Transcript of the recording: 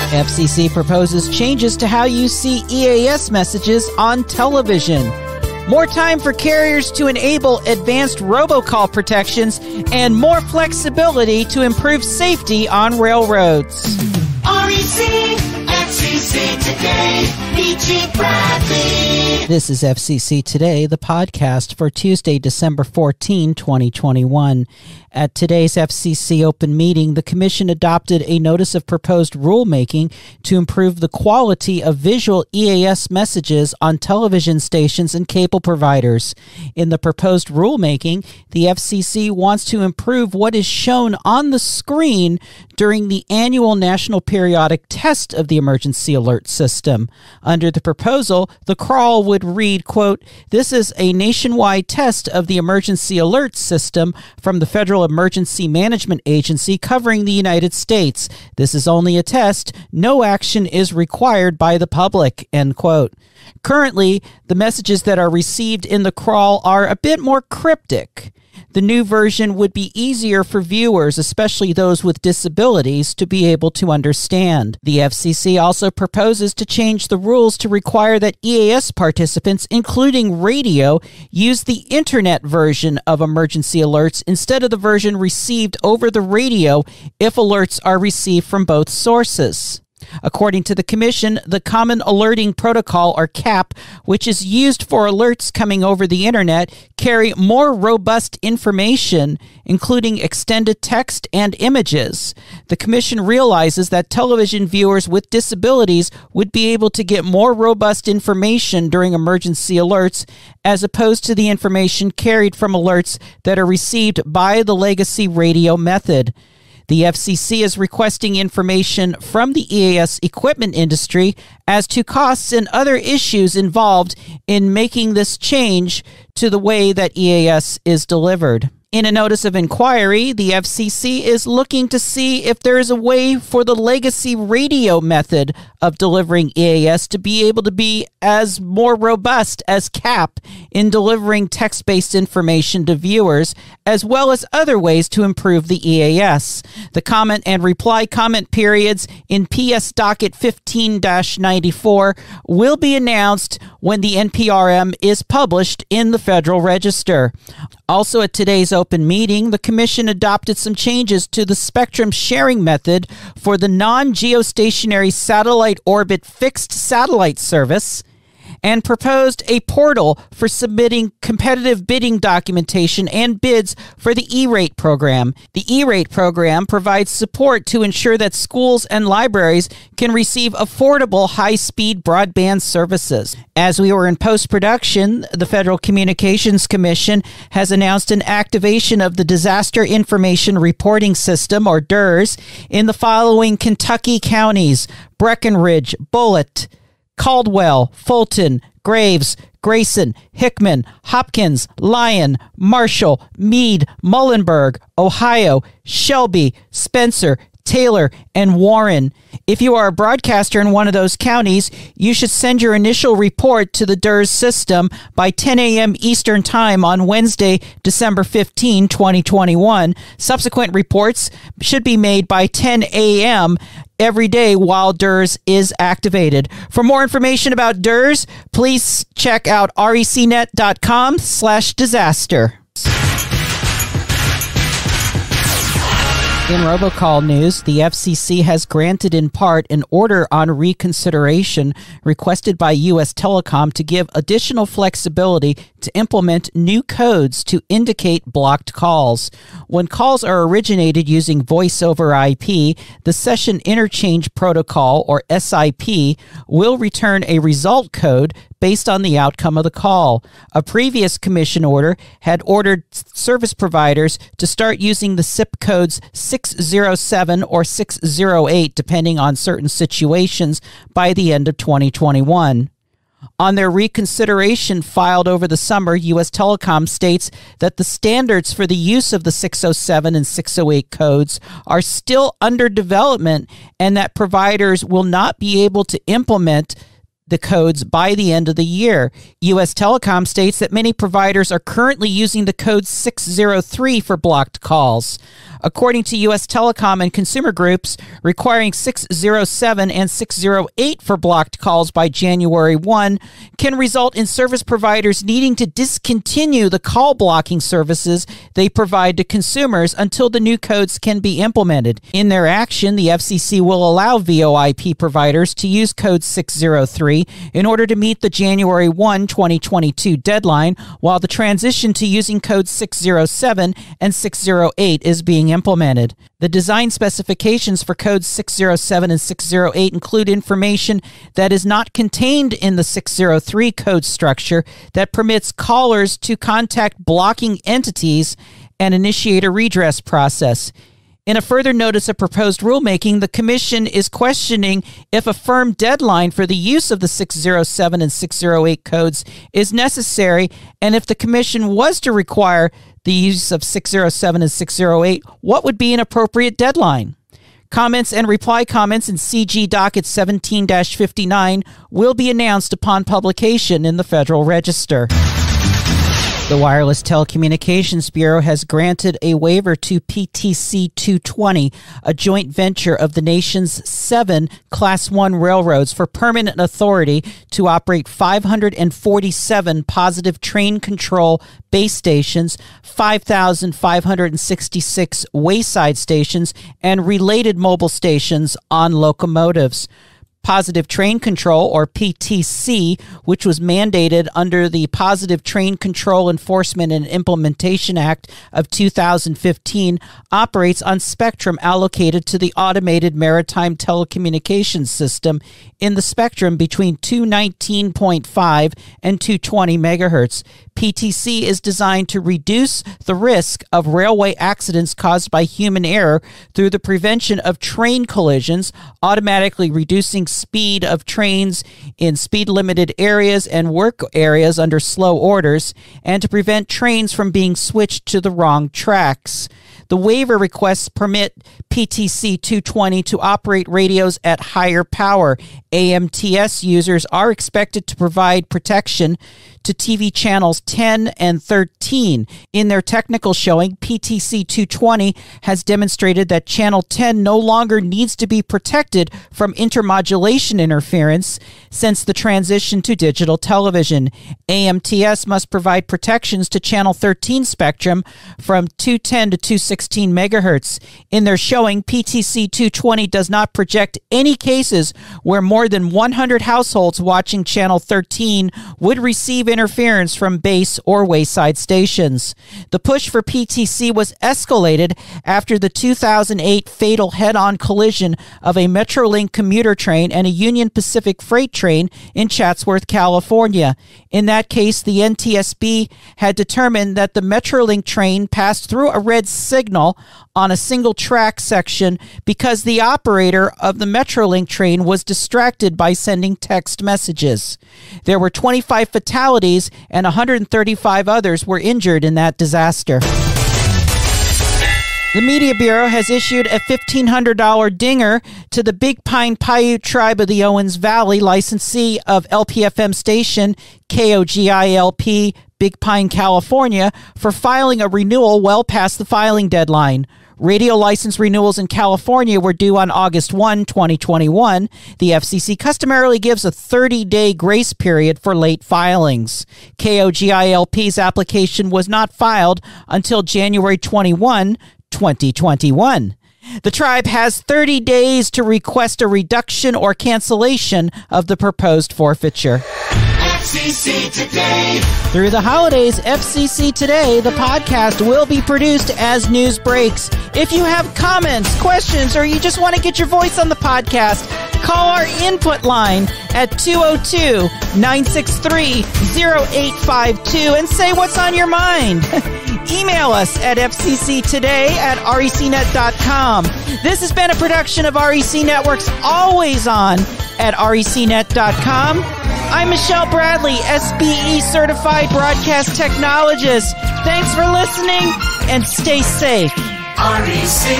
FCC proposes changes to how you see EAS messages on television. More time for carriers to enable advanced robocall protections and more flexibility to improve safety on railroads. REC, FCC Today, Michi Bradley. This is FCC Today, the podcast for Tuesday, December 14, 2021. At today's FCC open meeting, the Commission adopted a notice of proposed rulemaking to improve the quality of visual EAS messages on television stations and cable providers. In the proposed rulemaking, the FCC wants to improve what is shown on the screen during the annual National Periodic Test of the Emergency Alert System. Under the proposal, the crawl would read, quote, "This is a nationwide test of the Emergency Alert System from the Federal Emergency Management Agency covering the United States. This is only a test. No action is required by the public," end quote. Currently, the messages that are received in the crawl are a bit more cryptic. The new version would be easier for viewers, especially those with disabilities, to be able to understand. The FCC also proposes to change the rules to require that EAS participants, including radio, use the internet version of emergency alerts instead of the version received over the radio if alerts are received from both sources. According to the Commission, the Common Alerting Protocol, or CAP, which is used for alerts coming over the internet, carry more robust information, including extended text and images. The Commission realizes that television viewers with disabilities would be able to get more robust information during emergency alerts, as opposed to the information carried from alerts that are received by the legacy radio method. The FCC is requesting information from the EAS equipment industry as to costs and other issues involved in making this change to the way that EAS is delivered. In a notice of inquiry, the FCC is looking to see if there is a way for the legacy radio method of delivering EAS to be able to be as more robust as CAP in delivering text-based information to viewers, as well as other ways to improve the EAS. The comment and reply comment periods in PS Docket 15-94 will be announced when the NPRM is published in the Federal Register. Also at today's open meeting, the Commission adopted some changes to the spectrum sharing method for the non-geostationary satellite orbit fixed satellite service and proposed a portal for submitting competitive bidding documentation and bids for the E-Rate program. The E-Rate program provides support to ensure that schools and libraries can receive affordable high-speed broadband services. As we were in post-production, the Federal Communications Commission has announced an activation of the Disaster Information Reporting System, or DIRS, in the following Kentucky counties: Breckenridge, Bullitt, Caldwell, Fulton, Graves, Grayson, Hickman, Hopkins, Lyon, Marshall, Meade, Muhlenberg, Ohio, Shelby, Spencer, Taylor, and Warren. If you are a broadcaster in one of those counties, you should send your initial report to the DIRS system by 10 a.m. Eastern Time on Wednesday, December 15, 2021. Subsequent reports should be made by 10 a.m. every day while DIRS is activated. For more information about DIRS, please check out recnet.com/disaster. In Robocall news, the FCC has granted in part an order on reconsideration requested by U.S. Telecom to give additional flexibility to implement new codes to indicate blocked calls. When calls are originated using voice over IP, the Session Interchange Protocol, or SIP, will return a result code based on the outcome of the call. A previous commission order had ordered service providers to start using the SIP codes 607 or 608, depending on certain situations, by the end of 2021. On their reconsideration filed over the summer, U.S. Telecom states that the standards for the use of the 607 and 608 codes are still under development and that providers will not be able to implement the codes by the end of the year. U.S. Telecom states that many providers are currently using the code 603 for blocked calls. According to U.S. Telecom and consumer groups, requiring 607 and 608 for blocked calls by January 1 can result in service providers needing to discontinue the call blocking services they provide to consumers until the new codes can be implemented. In their action, the FCC will allow VoIP providers to use code 603 in order to meet the January 1, 2022 deadline, while the transition to using code 607 and 608 is being implemented. The design specifications for codes 607 and 608 include information that is not contained in the 603 code structure that permits callers to contact blocking entities and initiate a redress process. In a further notice of proposed rulemaking, the Commission is questioning if a firm deadline for the use of the 607 and 608 codes is necessary, and if the Commission was to require the use of 607 and 608, what would be an appropriate deadline? Comments and reply comments in CG Docket 17-59 will be announced upon publication in the Federal Register. The Wireless Telecommunications Bureau has granted a waiver to PTC-220, a joint venture of the nation's 7 Class 1 railroads, for permanent authority to operate 547 positive train control base stations, 5,566 wayside stations, and related mobile stations on locomotives. Positive Train Control, or PTC, which was mandated under the Positive Train Control Enforcement and Implementation Act of 2015, operates on spectrum allocated to the Automated Maritime Telecommunications System in the spectrum between 219.5 and 220 megahertz. PTC is designed to reduce the risk of railway accidents caused by human error through the prevention of train collisions, automatically reducing speed of trains in speed-limited areas and work areas under slow orders, and to prevent trains from being switched to the wrong tracks. The waiver requests permit PTC-220 to operate radios at higher power. AMTS users are expected to provide protection to TV channels 10 and 13. In their technical showing, PTC-220 has demonstrated that channel 10 no longer needs to be protected from intermodulation interference since the transition to digital television. AMTS must provide protections to channel 13 spectrum from 210 to 216 megahertz. In their showing, PTC-220 does not project any cases where more than 100 households watching channel 13 would receive interference from base or wayside stations. The push for PTC was escalated after the 2008 fatal head-on collision of a Metrolink commuter train and a Union Pacific freight train in Chatsworth, California. In that case, the NTSB had determined that the Metrolink train passed through a red signal on a single track section because the operator of the Metrolink train was distracted by sending text messages. There were 25 fatalities and 135 others were injured in that disaster. The Media Bureau has issued a $1,500 dinger to the Big Pine Paiute tribe of the Owens Valley, licensee of LPFM station KOGI-LP, Big Pine, California, for filing a renewal well past the filing deadline. Radio license renewals in California were due on August 1, 2021. The FCC customarily gives a 30-day grace period for late filings. KOGI-LP's application was not filed until January 21, 2021. The tribe has 30 days to request a reduction or cancellation of the proposed forfeiture. FCC Today. Through the holidays, FCC Today, the podcast, will be produced as news breaks. If you have comments, questions, or you just want to get your voice on the podcast, call our input line at 202-963-0852 and say what's on your mind. Email us at fcc.today@recnet.com. This has been a production of REC Network's Always On at recnet.com. I'm Michelle Bradley, SBE Certified Broadcast Technologist. Thanks for listening and stay safe. REC.